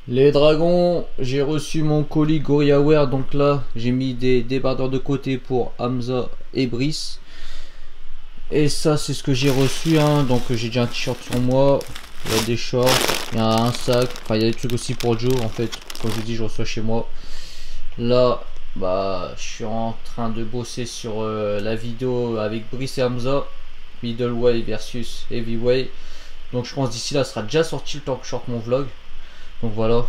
Les dragons, j'ai reçu mon colis GorillaWare, donc là j'ai mis des débardeurs de côté pour Hamza et Brice. Et ça c'est ce que j'ai reçu, hein. Donc j'ai déjà un t-shirt sur moi, il y a des shorts, il y a un sac, enfin il y a des trucs aussi pour Joe en fait, comme je vous dis je reçois chez moi. Là bah je suis en train de bosser sur la vidéo avec Brice et Hamza, Middleweight versus Heavyweight. Donc je pense d'ici là sera déjà sorti le temps que je sorte mon vlog. Donc voilà.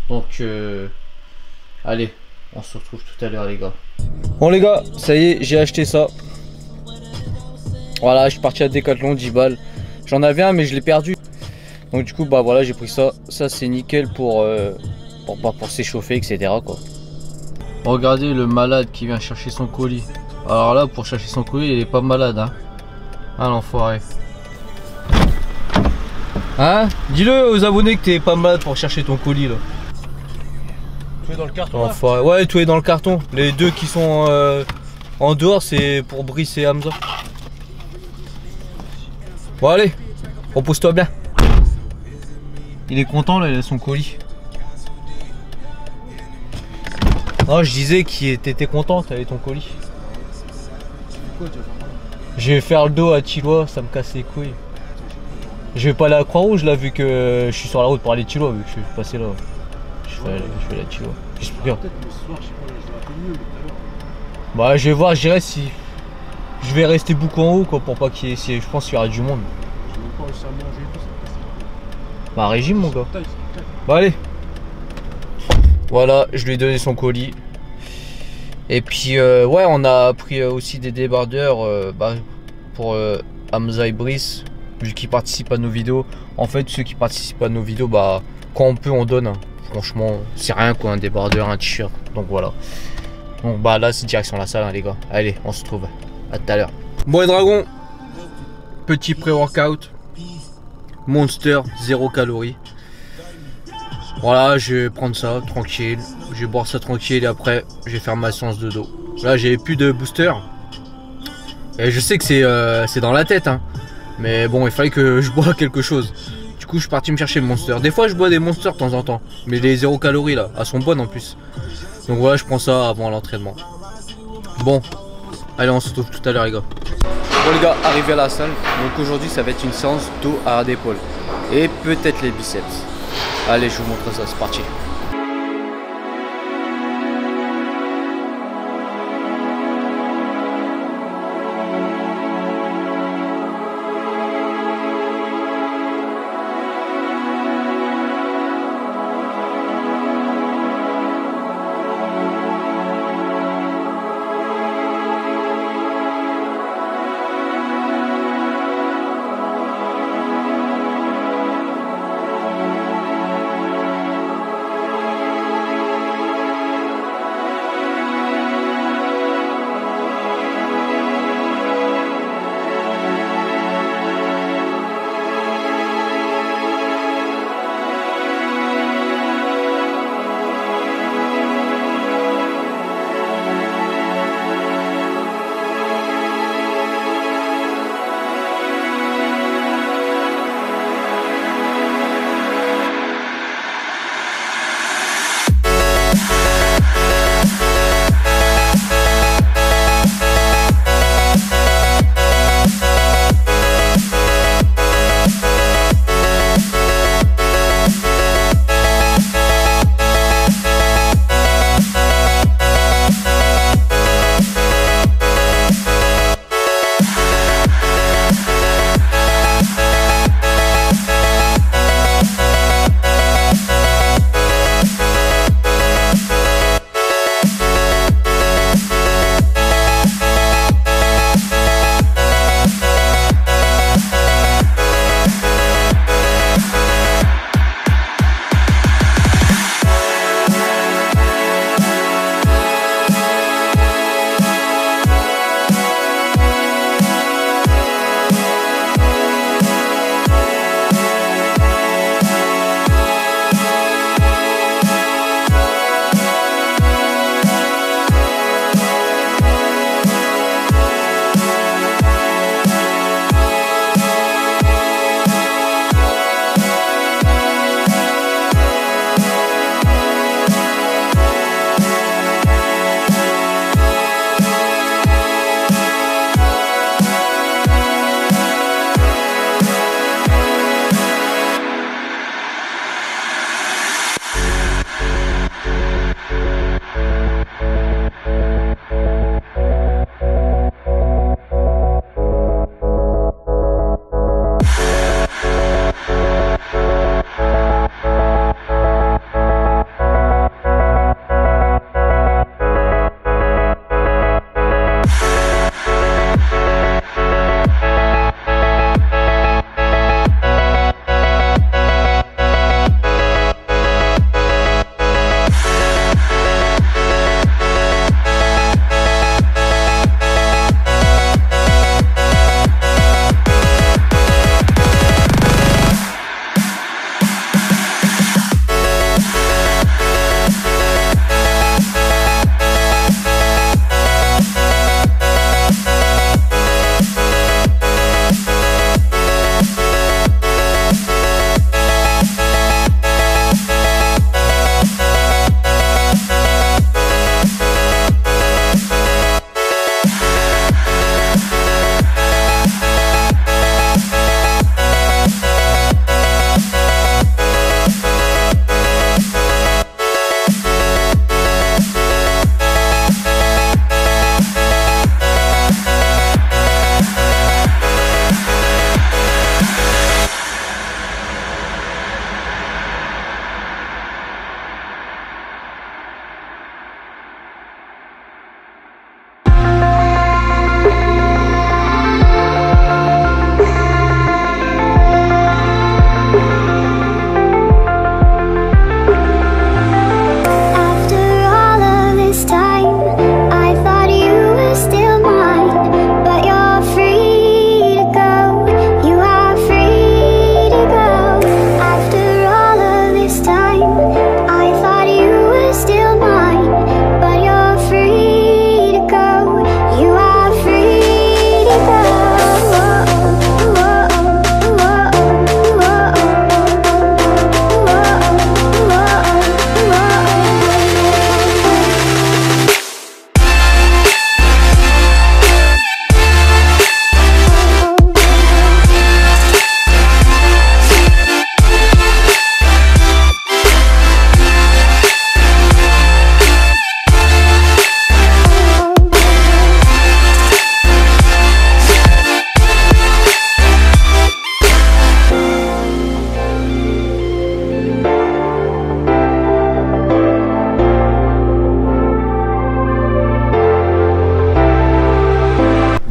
Donc allez, on se retrouve tout à l'heure les gars. Bon les gars, ça y est, j'ai acheté ça. Voilà, je suis parti à Decathlon, 10 balles. J'en avais un mais je l'ai perdu. Donc du coup bah voilà, j'ai pris ça. Ça c'est nickel pour s'échauffer, etc. quoi. Regardez le malade qui vient chercher son colis. Alors là pour chercher son colis il est pas malade hein. Ah l'enfoiré. Hein? Dis-le aux abonnés que t'es pas malade pour chercher ton colis là. Tout est dans le carton. Enfin, ouais, tout est dans le carton. Les deux qui sont en dehors, c'est pour Brice et Hamza. Bon, allez, repose-toi bien. Il est content là, il a son colis. Non, je disais que t'étais content, t'avais ton colis. Je vais faire le dos à Chilois, ça me casse les couilles. Je vais pas aller à Croix-Rouge là, vu que je suis sur la route pour aller à Chilois, vu que je suis passé là. Je vais aller à Chilois. J'espère. Bah je vais voir, je dirais si je vais rester beaucoup en haut quoi pour pas qu'il y ait, je pense qu'il y aura du monde. Bah régime mon gars. Bah allez. Voilà, je lui ai donné son colis. Et puis ouais, on a pris aussi des débardeurs pour Hamza et Brice, vu qu'ils participent à nos vidéos. En fait ceux qui participent à nos vidéos, bah quand on peut on donne. Franchement c'est rien quoi, un débardeur, un t-shirt. Donc voilà. Donc bah là c'est direction la salle hein, les gars. Allez, on se trouve. À tout à l'heure. Bon les dragons, petit pré-workout. Monster, 0 calories. Voilà, je vais prendre ça tranquille. Je vais boire ça tranquille et après je vais faire ma séance de dos. Là j'avais plus de booster. Et je sais que c'est dans la tête hein. Mais bon il fallait que je bois quelque chose. Du coup je suis parti me chercher le monster. Des fois je bois des monsters de temps en temps. Mais les 0 calories là, elles sont bonnes en plus. Donc voilà, je prends ça avant l'entraînement. Bon, allez on se retrouve tout à l'heure les gars. Bon les gars, arrivé à la salle. Donc aujourd'hui ça va être une séance dos à d'épaule. Et peut-être les biceps. Allez je vous montre ça, c'est parti.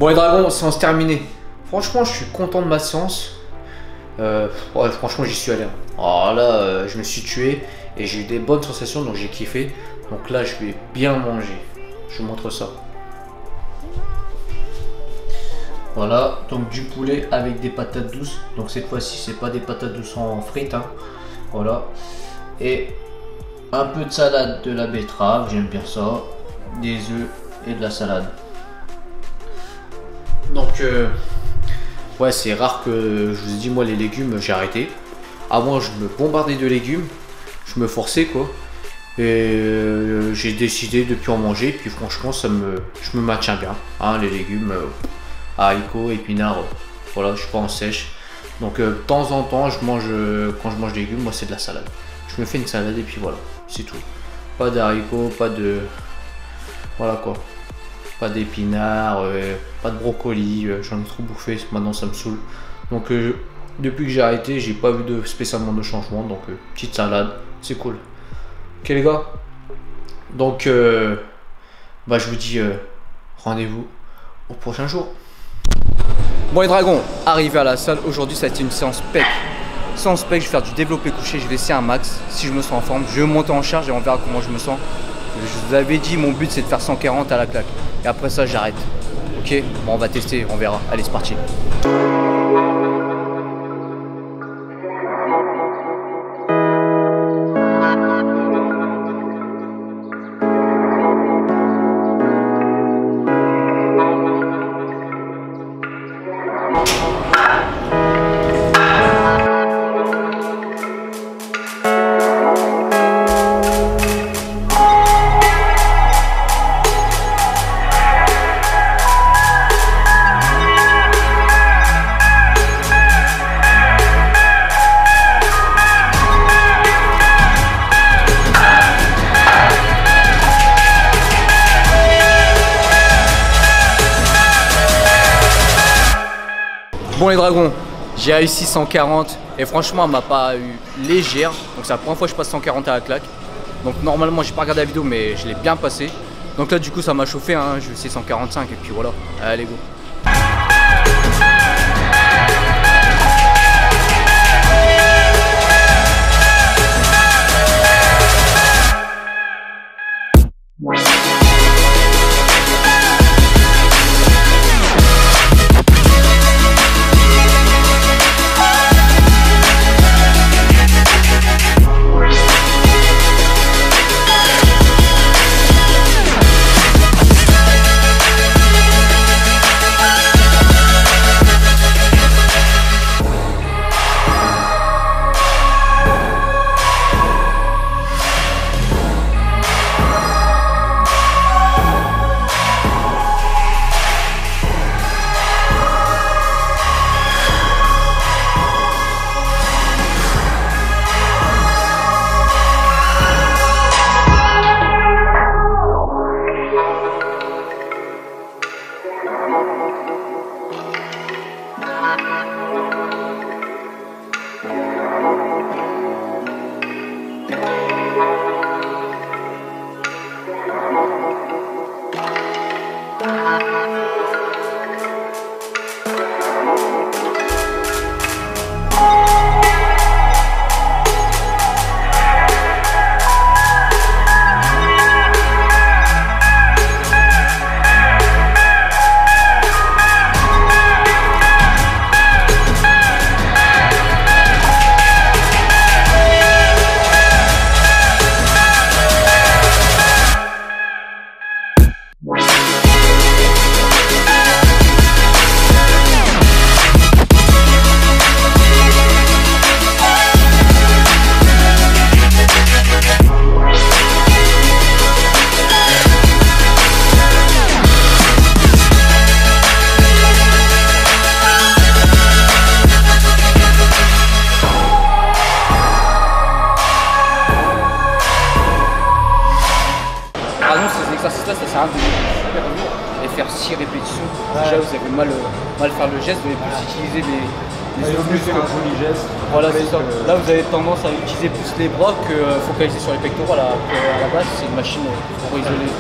Bon les dragons, séance terminée. Franchement, je suis content de ma séance. Ouais, franchement, j'y suis allé. Alors là, je me suis tué et j'ai eu des bonnes sensations, donc j'ai kiffé. Donc là, je vais bien manger. Je vous montre ça. Voilà, donc du poulet avec des patates douces. Donc cette fois-ci, c'est pas des patates douces en frites, hein. Voilà. Et un peu de salade de la betterave, j'aime bien ça. Des œufs et de la salade. Donc ouais, c'est rare que je vous ai dit, moi les légumes j'ai arrêté. Avant je me bombardais de légumes, je me forçais quoi. Et j'ai décidé de plus en manger. Puis franchement je me maintiens bien, hein, les légumes, haricots, épinards, voilà, je suis pas en sèche. Donc de temps en temps je mange, quand je mange des légumes, moi c'est de la salade. Je me fais une salade et puis voilà, c'est tout. Pas d'haricots, pas de... Voilà quoi. Pas d'épinards, pas de brocoli, j'en ai trop bouffé, maintenant ça me saoule. Donc depuis que j'ai arrêté, j'ai pas vu spécialement de changement, donc petite salade, c'est cool. Ok les gars, donc bah, je vous dis rendez-vous au prochain jour. Bon les dragons, arrivé à la salle, aujourd'hui ça a été une séance spec. Séance spec, je vais faire du développé couché, je vais essayer un max, si je me sens en forme, je vais monter en charge et on verra comment je me sens. Je vous avais dit, mon but c'est de faire 140 à la claque. Et après ça, j'arrête. Ok, bon, on va tester, on verra. Allez, c'est parti. Bon les dragons, j'ai réussi 140 et franchement elle m'a pas eu légère. Donc c'est la première fois que je passe 140 à la claque. Donc normalement j'ai pas regardé la vidéo mais je l'ai bien passé. Donc là du coup ça m'a chauffé, hein. Je vais essayer 145 et puis voilà, allez go. exercice-là, ça sert à rien de super lourd et faire 6 répétitions. Ouais. Déjà, vous avez mal faire le geste, vous allez plus utiliser les muscles. Voilà, c'est ça. Là, vous avez tendance à utiliser plus les bras que focaliser sur les pectoraux. À la base, c'est une machine pour isoler.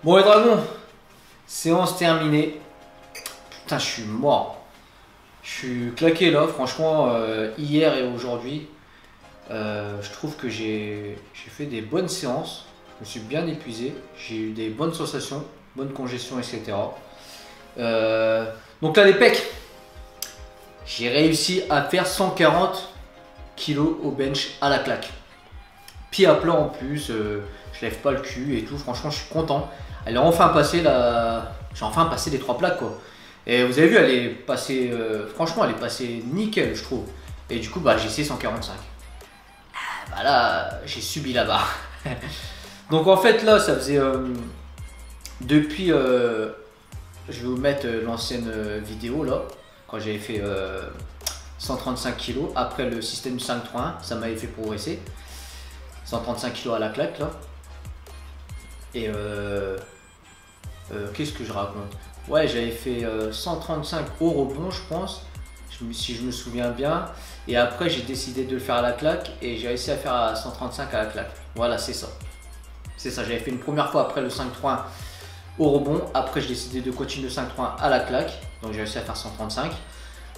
Bon les dragons, séance terminée. Putain, je suis mort. Je suis claqué là, franchement, hier et aujourd'hui. Je trouve que j'ai fait des bonnes séances. Je me suis bien épuisé. J'ai eu des bonnes sensations, bonne congestion, etc. Donc là, les pecs. J'ai réussi à faire 140 kg au bench à la claque. Pied à plat en plus, je lève pas le cul et tout. Franchement, je suis content. Elle est enfin passée là. J'ai enfin passé les 3 plaques quoi. Et vous avez vu, elle est passée. Franchement, elle est passée nickel, je trouve. Et du coup, bah, j'ai essayé 145. Bah là, j'ai subi la barre. Donc en fait, là, ça faisait. Depuis. Je vais vous mettre l'ancienne vidéo là. Quand j'avais fait 135 kg. Après le système 5-3-1, ça m'avait fait progresser. 135 kg à la claque là. Et qu'est-ce que je raconte? Ouais, j'avais fait 135 au rebond, je pense, si je me souviens bien. Et après, j'ai décidé de le faire à la claque et j'ai réussi à faire à 135 à la claque. Voilà, c'est ça. C'est ça, j'avais fait une première fois après le 5-3-1 au rebond. Après, j'ai décidé de continuer le 5-3-1 à la claque. Donc, j'ai réussi à faire 135.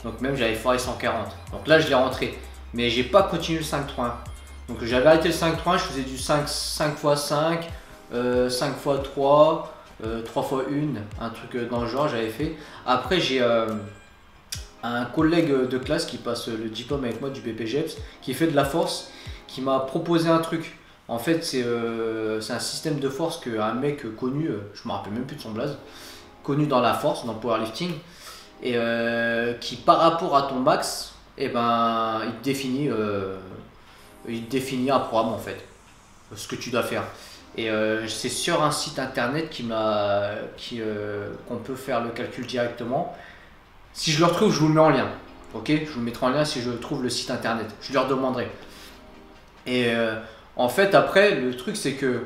Donc, même, j'avais foiré 140. Donc là, je l'ai rentré. Mais j'ai pas continué le 5-3-1. Donc, j'avais arrêté le 5-3-1. Je faisais du 5 x 5, 5 x 3, 3 x 1, un truc dans le genre, j'avais fait. Après, j'ai un collègue de classe qui passe le diplôme avec moi du BPGEPS, qui fait de la force, qui m'a proposé un truc. En fait, c'est un système de force qu'un mec connu, je me rappelle même plus de son blaze, connu dans la force, dans le powerlifting, et qui par rapport à ton max, et ben, il te définit un programme en fait, ce que tu dois faire. Et c'est sur un site internet qu'on peut faire le calcul directement. Si je le retrouve, je vous le mets en lien. Ok, je vous le mettrai en lien si je trouve le site internet. Je leur demanderai. Et en fait, après, le truc c'est que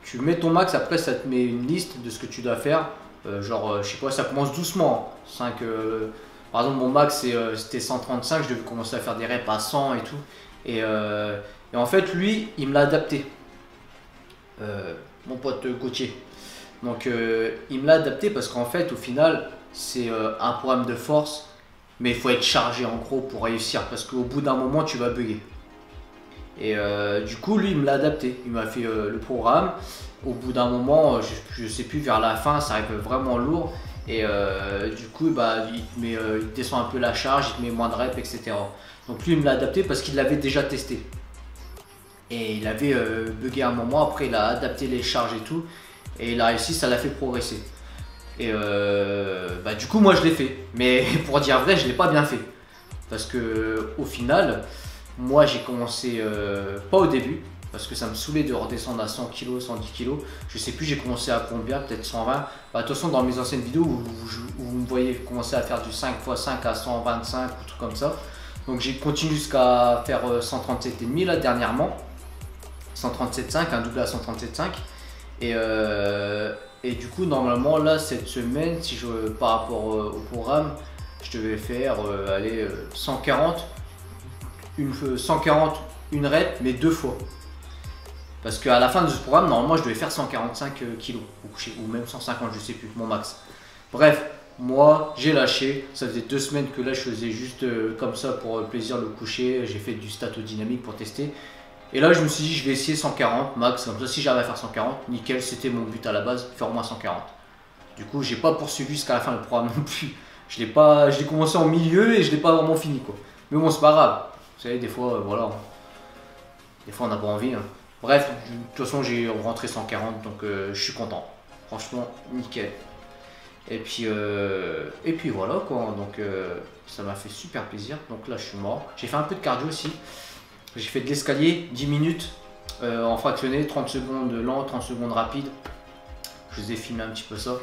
tu mets ton max. Après, ça te met une liste de ce que tu dois faire. Genre, je sais pas, ça commence doucement. 5, par exemple, mon max c'était 135. Je devais commencer à faire des reps à 100 et tout. Et en fait, lui, il me l'a adapté. Mon pote Gauthier. Donc il me l'a adapté parce qu'en fait au final c'est un programme de force, mais il faut être chargé en gros pour réussir parce qu'au bout d'un moment tu vas bugger. Et du coup lui il me l'a adapté, il m'a fait le programme. Au bout d'un moment, je sais plus, vers la fin ça arrive vraiment lourd et du coup bah, il descend un peu la charge, il te met moins de reps, etc. Donc lui il me l'a adapté parce qu'il l'avait déjà testé. Et il avait bugué un moment, après il a adapté les charges et tout, et il a réussi, ça l'a fait progresser. Et bah, du coup moi je l'ai fait, mais pour dire vrai je ne l'ai pas bien fait. Parce que au final, moi j'ai commencé, pas au début, parce que ça me saoulait de redescendre à 100 kg, 110 kg. Je sais plus j'ai commencé à combien, peut-être 120. Bah, de toute façon dans mes anciennes vidéos, où vous me voyez commencer à faire du 5 x 5 à 125 ou tout comme ça. Donc j'ai continué jusqu'à faire 137,5 là dernièrement. 137,5, un double à 137,5 et du coup normalement là cette semaine si je par rapport au programme je devais faire 140 une rep mais 2 fois parce qu'à la fin de ce programme normalement je devais faire 145 kg au coucher ou même 150, je sais plus, mon max. Bref, moi j'ai lâché, ça faisait 2 semaines que là je faisais juste comme ça pour le plaisir le coucher, j'ai fait du statodynamique pour tester. Et là, je me suis dit, je vais essayer 140 max, comme ça, si j'arrive à faire 140, nickel, c'était mon but à la base, faire au moins 140. Du coup, j'ai pas poursuivi jusqu'à la fin le programme non plus. Je l'ai commencé en milieu et je l'ai pas vraiment fini quoi. Mais bon, c'est pas grave. Vous savez, des fois, voilà, des fois on n'a pas envie. Hein. Bref, de toute façon, j'ai rentré 140, donc je suis content. Franchement, nickel. Et puis voilà quoi. Donc ça m'a fait super plaisir. Donc là, je suis mort. J'ai fait un peu de cardio aussi. J'ai fait de l'escalier, 10 minutes en fractionné, 30 secondes lent, 30 secondes rapide. Je vous ai filmé un petit peu ça.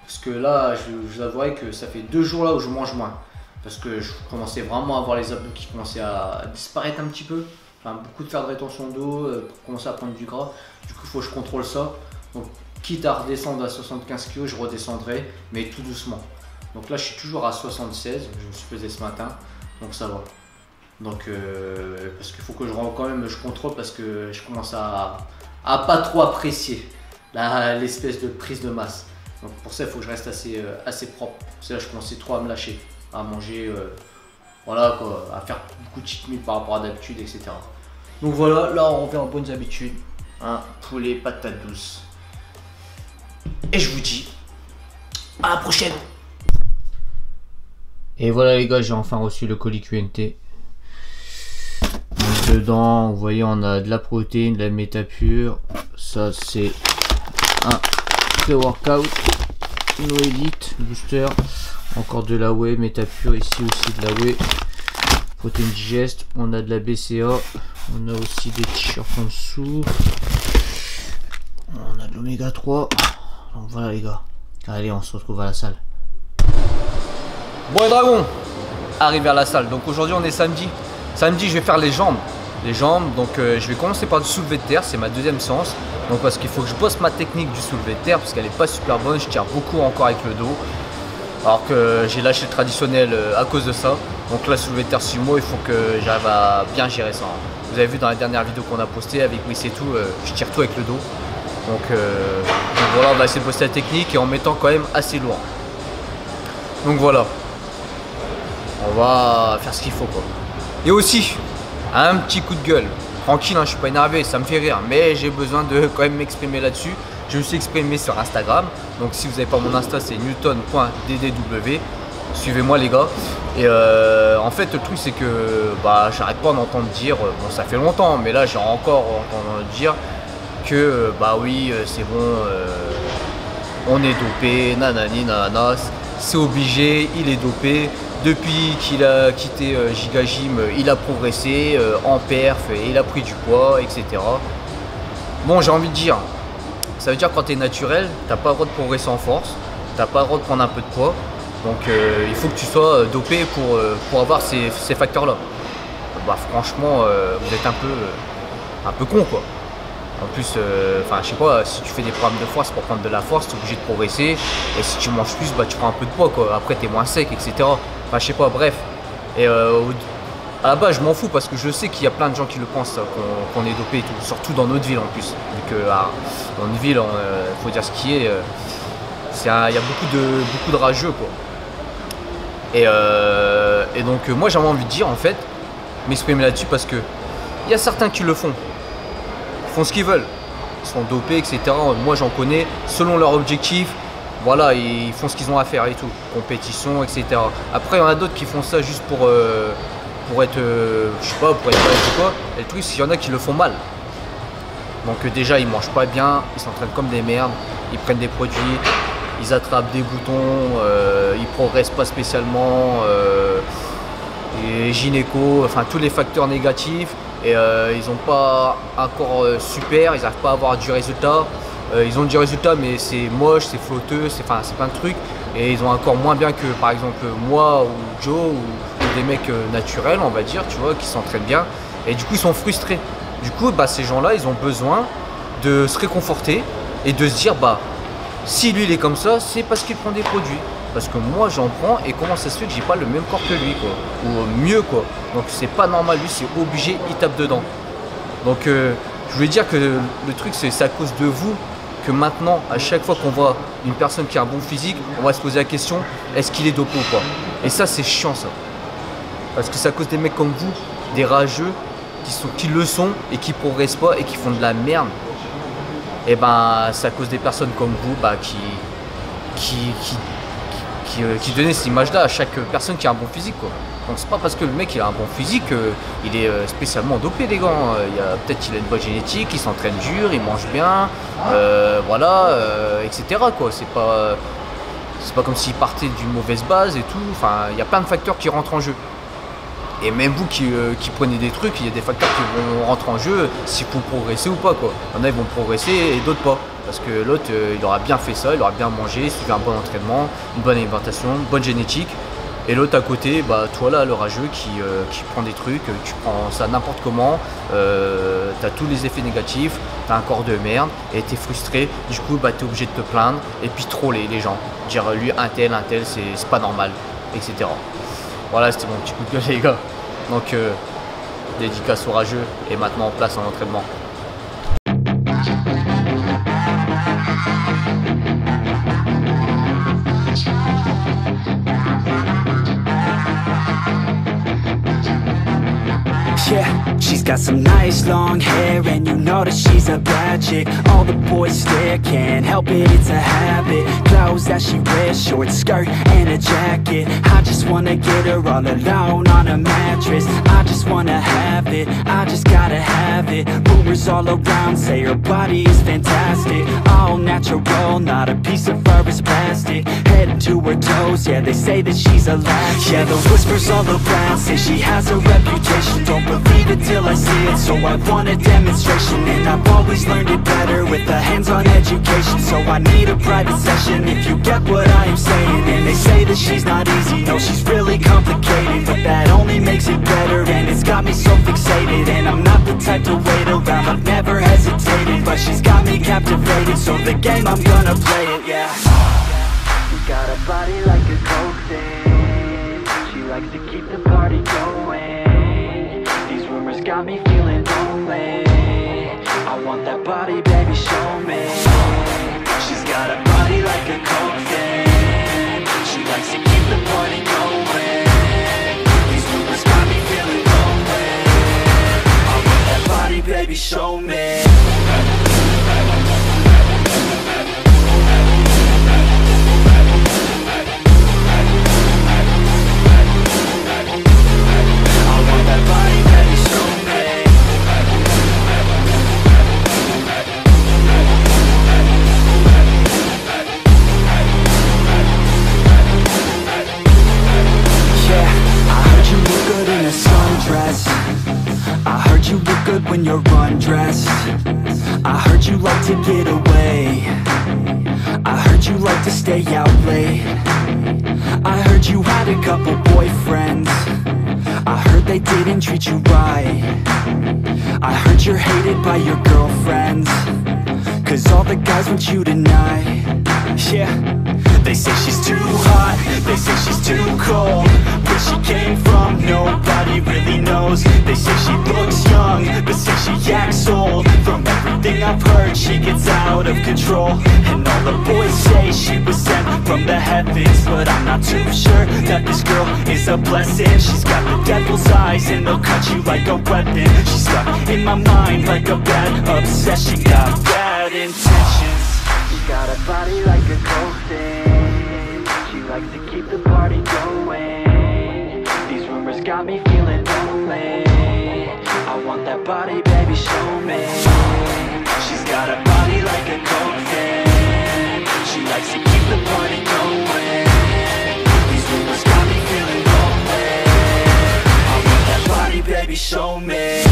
Parce que là, je vous avouerai que ça fait 2 jours là où je mange moins. Parce que je commençais vraiment à avoir les abdos qui commençaient à disparaître un petit peu. Enfin, beaucoup de faire de rétention d'eau, pour commencer à prendre du gras. Du coup, il faut que je contrôle ça. Donc, quitte à redescendre à 75 kg, je redescendrai, mais tout doucement. Donc là, je suis toujours à 76. Je me suis pesé ce matin. Donc ça va. Donc parce qu'il faut que quand même je contrôle parce que je commence à pas trop apprécier l'espèce de prise de masse. Donc pour ça, il faut que je reste assez propre. C'est là que je commençais trop à me lâcher, à manger, voilà quoi, à faire beaucoup de cheat meal par rapport à d'habitude, etc. Donc voilà, là on revient aux bonnes habitudes. Hein, poulet, patates douces. Et je vous dis à la prochaine. Et voilà les gars, j'ai enfin reçu le colis QNT. Donc, dedans, vous voyez, on a de la protéine, de la métapure. Ça c'est un pré-workout, No Elite Booster. Encore de la whey, métapure, ici aussi de la whey. Protéine digeste, on a de la BCA. On a aussi des t-shirts en dessous. On a de l'oméga 3. Donc voilà les gars. Allez, on se retrouve à la salle. Bon les dragons, arrivé à la salle. Donc aujourd'hui on est samedi. Samedi je vais faire les jambes. Les jambes, donc je vais commencer par du soulevé de terre, c'est ma deuxième séance. Donc parce qu'il faut que je bosse ma technique du soulevé de terre parce qu'elle est pas super bonne, je tire beaucoup encore avec le dos. Alors que j'ai lâché le traditionnel à cause de ça. Donc là soulevé de terre sumo, il faut que j'arrive à bien gérer ça. Vous avez vu dans la dernière vidéo qu'on a postée avec Wiss et tout, je tire tout avec le dos. Donc voilà, on va essayer de bosser la technique et en mettant quand même assez lourd. Donc voilà. On va faire ce qu'il faut quoi. Et aussi, un petit coup de gueule. Tranquille, hein, je suis pas énervé, ça me fait rire. Mais j'ai besoin de quand même m'exprimer là-dessus. Je me suis exprimé sur Instagram. Donc si vous n'avez pas mon Insta, c'est newton.ddw. Suivez-moi les gars. Et en fait le truc c'est que j'arrête pas d'entendre dire, bon ça fait longtemps, mais là j'ai encore entendu dire que oui c'est bon, on est dopé, nanani nanana, c'est obligé, il est dopé. Depuis qu'il a quitté Giga Gym, il a progressé en perf, et il a pris du poids, etc. Bon, j'ai envie de dire, ça veut dire que quand tu es naturel, t'as pas le droit de progresser en force, t'as pas le droit de prendre un peu de poids. Donc il faut que tu sois dopé pour avoir ces facteurs-là. Franchement, vous êtes un peu con quoi. En plus, je sais pas, si tu fais des programmes de force pour prendre de la force, tu es obligé de progresser. Et si tu manges plus, tu prends un peu de poids quoi. Après, tu es moins sec, etc. Enfin, je sais pas, bref. Et à la base, je m'en fous parce que je sais qu'il y a plein de gens qui le pensent, qu'on est dopé et tout. Surtout dans notre ville en plus. Vu que dans notre ville, faut dire ce qui est. Il y a beaucoup de rageux quoi. Et donc, moi, j'avais envie de dire en fait, m'exprimer là-dessus parce que il y a certains qui le font. Ils font ce qu'ils veulent, ils sont dopés, etc. Moi j'en connais, selon leur objectif, voilà, ils font ce qu'ils ont à faire et tout, compétition, etc. Après il y en a d'autres qui font ça juste pour être, je sais pas, pour être quoi. Et le truc c'est qu'il y en a qui le font mal. Donc déjà ils mangent pas bien, ils s'entraînent comme des merdes, ils prennent des produits, ils attrapent des boutons, ils progressent pas spécialement, et gynéco, enfin tous les facteurs négatifs. Et ils n'ont pas encore super, ils n'arrivent pas à avoir du résultat. Ils ont du résultat mais c'est moche, c'est flotteux, c'est plein de trucs. Et ils ont encore moins bien que par exemple moi ou Joe ou des mecs naturels on va dire, tu vois, qui s'entraînent bien. Et du coup ils sont frustrés. Du coup ces gens-là ils ont besoin de se réconforter et de se dire si lui il est comme ça, c'est parce qu'il prend des produits. Parce que moi j'en prends et comment ça se fait que j'ai pas le même corps que lui quoi, ou mieux quoi. Donc c'est pas normal, lui c'est obligé, il tape dedans. Donc je voulais dire que le truc c'est à cause de vous que maintenant à chaque fois qu'on voit une personne qui a un bon physique, on va se poser la question, est-ce qu'il est dopé ou pas. Et ça c'est chiant ça. Parce que c'est à cause des mecs comme vous, des rageux, qui le sont et qui progressent pas et qui font de la merde. Et c'est à cause des personnes comme vous qui donnait cette image-là à chaque personne qui a un bon physique quoi. Donc c'est pas parce que le mec il a un bon physique il est spécialement dopé les gars. Peut-être qu'il a une bonne génétique, il s'entraîne dur, il mange bien, etc. quoi. C'est pas comme s'il partait d'une mauvaise base et tout. Enfin, il y a plein de facteurs qui rentrent en jeu. Et même vous qui prenez des trucs, il y a des facteurs qui vont rentrer en jeu si vous progressez ou pas quoi. Il y en a ils vont progresser et d'autres pas. Parce que l'autre il aura bien fait ça, il aura bien mangé, suivi un bon entraînement, une bonne alimentation, une bonne génétique. Et l'autre à côté, toi là, le rageux qui prend des trucs, tu prends ça n'importe comment, t'as tous les effets négatifs, t'as un corps de merde et t'es frustré, du coup t'es obligé de te plaindre et puis troller les gens. Dire lui un tel, c'est pas normal, etc. Voilà, c'était mon petit coup de gueule les gars. Donc dédicace au rageux et maintenant on place en entraînement. got some nice long hair, and you know that she's a bad chick. All the boys stare, can't help it, it's a habit. Clothes that she wears, short skirt and a jacket. I just wanna get her all alone on a mattress. I just wanna have it, I just gotta have it. Rumors all around say her body is fantastic. All natural, not a piece of fur is plastic. Head to her toes, yeah, they say that she's a latch. Yeah, the whispers all around say she has a reputation. Don't believe it till I see it, so I want a demonstration. And I've always learned it better with a hands-on education. So I need a private session, if you get what I am saying. And they say that she's not easy, no, she's really complicated. But that only makes it better, and it's got me so fixated. And I'm not the type to wait around, I've never hesitated. But she's got me captivated, so the game, I'm gonna play it, yeah. She got a body like a coke thing. She likes to keep the party going. These rumors got me feeling lonely. I want that body, baby, show me. She's got a body like a coke thing. She likes to keep the party going. These rumors got me feeling lonely. I want that body, baby, show me. When you're undressed, I heard you like to get away. I heard you like to stay out late. I heard you had a couple boyfriends. I heard they didn't treat you right. I heard you're hated by your girlfriends, 'cause all the guys want you tonight. Yeah, they say she's too hot, they say she's too cold. Where she came from, nobody really knows. They say she looks young, but say she acts old. From everything I've heard, she gets out of control. And all the boys say she was sent from the heavens, but I'm not too sure that this girl is a blessing. She's got the devil's eyes, and they'll cut you like a weapon. She's stuck in my mind like a bad obsession. Got bad intentions. She got a body like a coke thing. She likes to keep the party going. These rumors got me feeling lonely. I want that body, baby, show me. She's got a body like a coke thing. She likes to keep the party going. These rumors got me feeling lonely. I want that body, baby, show me.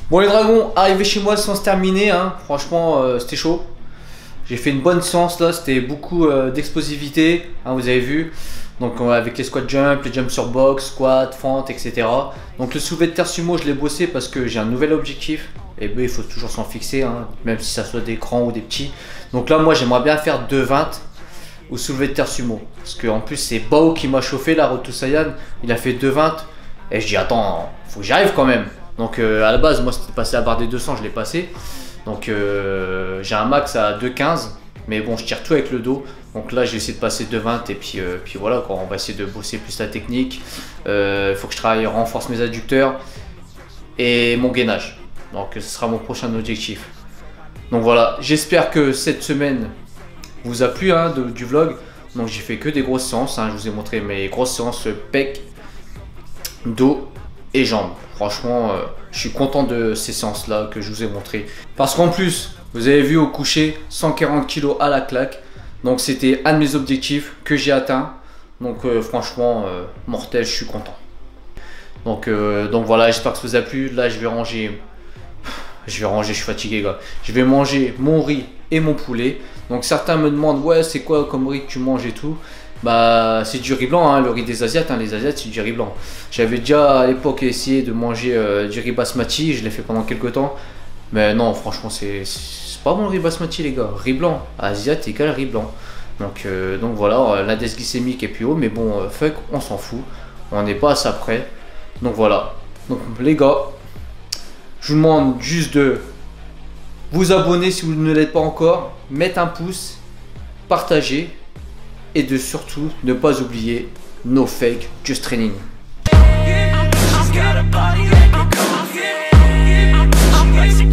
Bon les dragons, arrivé chez moi, séance terminée, hein. Franchement c'était chaud. J'ai fait une bonne séance là, c'était beaucoup d'explosivité, hein, vous avez vu. Donc avec les squat jump, les jumps sur box, squat, fente, etc. Donc le soulevé de terre sumo je l'ai bossé parce que j'ai un nouvel objectif. Et ben, il faut toujours s'en fixer, hein, même si ça soit des grands ou des petits. Donc là moi j'aimerais bien faire 2,20 au soulevé de terre sumo. Parce qu'en plus c'est Bao qui m'a chauffé là, Road to Saiyan, il a fait 2,20. Et je dis attends, faut que j'y arrive quand même. Donc à la base moi c'était passé à la barre des 200, je l'ai passé. Donc j'ai un max à 2,15. Mais bon je tire tout avec le dos. Donc là j'ai essayé de passer 2,20 et puis voilà quoi, on va essayer de bosser plus la technique. Il faut que je travaille, renforce mes adducteurs et mon gainage. Donc ce sera mon prochain objectif. Donc voilà, j'espère que cette semaine vous a plu hein, du vlog. Donc j'ai fait que des grosses séances, hein. Je vous ai montré mes grosses séances pec, dos et jambes. Franchement je suis content de ces séances là que je vous ai montré. Parce qu'en plus vous avez vu au coucher 140 kg à la claque. Donc c'était un de mes objectifs que j'ai atteint. Donc franchement, mortel, je suis content. Donc voilà, j'espère que ça vous a plu. Là, je vais ranger, je suis fatigué, gars. Je vais manger mon riz et mon poulet. Donc certains me demandent, ouais, c'est quoi comme riz que tu manges et tout. Bah, c'est du riz blanc, hein, le riz des Asiates. Hein, les Asiates, c'est du riz blanc. J'avais déjà à l'époque essayé de manger du riz basmati. Je l'ai fait pendant quelques temps. Mais non, franchement, c'est pas bon le riz basmati, les gars. Riz blanc, Asiate égale riz blanc. Donc voilà, l'indice glycémique est plus haut. Mais bon, fuck, on s'en fout. On n'est pas à ça près. Donc voilà. Donc les gars, je vous demande juste de vous abonner si vous ne l'êtes pas encore. Mettre un pouce, partager. Et de surtout ne pas oublier no fake, just training. She's got a body like a coffin. She likes to